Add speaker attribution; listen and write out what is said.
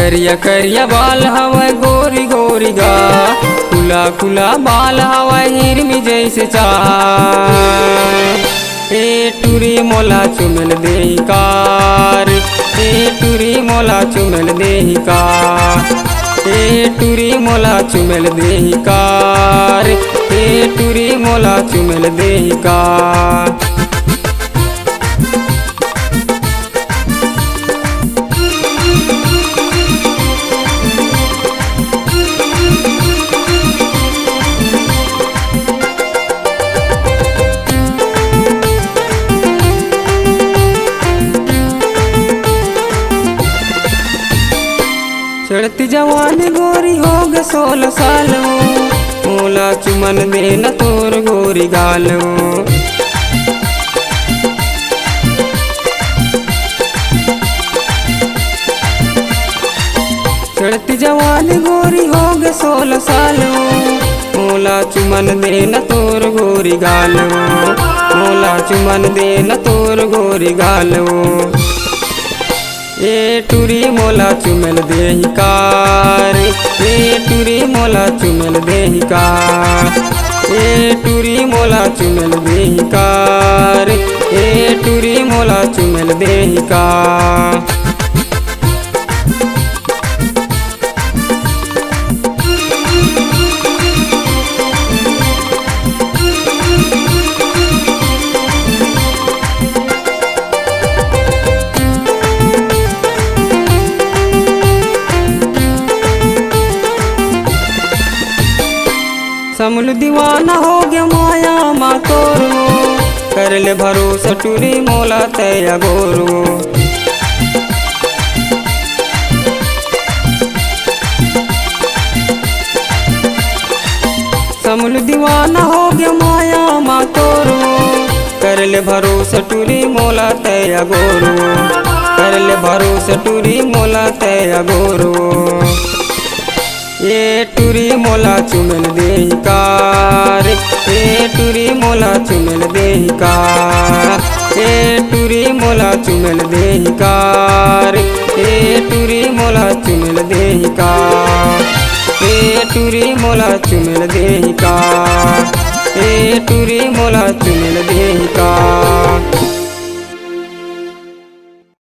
Speaker 1: करिया करिया बाल हवा गोरी गोरी गा, खुला खुला बाल हवा हिरमी जैसे चार। ए टूरी मोला चुमल देही कार, ए टूरी मोला चुमल देही कार, ए टूरी मोला चुमल देही कार, ए टूरी मोला चुमल देही कार। चढ़ती जवान गोरी हो गे 16 साल हो, मोला चुमन देना तोर गोरी गाल हो। चढ़ती जवान गोरी हो गे 16 साल हो, मोला चुमन देना तोर गोरी गाल हो, मोला चुमन देना तोर गोरी गाल हो। ए टूरी मोला चुमल देही कार, ए टूरी मोला चुमल देही कार, ए टूरी मोला चुमल देही कार, ए टूरी मोला चुमल देही कार। समल दीवाना हो गया माया मा तोरो, कर ले भरोसा टूरी मोला तया गोरो। समल दीवाना हो गया माया मा तोरो, कर ले भरोसा टूरी मोला तया गोरो, कर ले भरोसा टूरी मोला तया गोरो। ए टूरी मोला चुमल देही कार, ए टूरी मोला चुमल देही कार, ए टूरी मोला चुमल देही कार, ए टूरी मोला चुमल देही कार, ए टूरी मोला चुमल देही कार, ए टूरी मोला चुमल देही कार।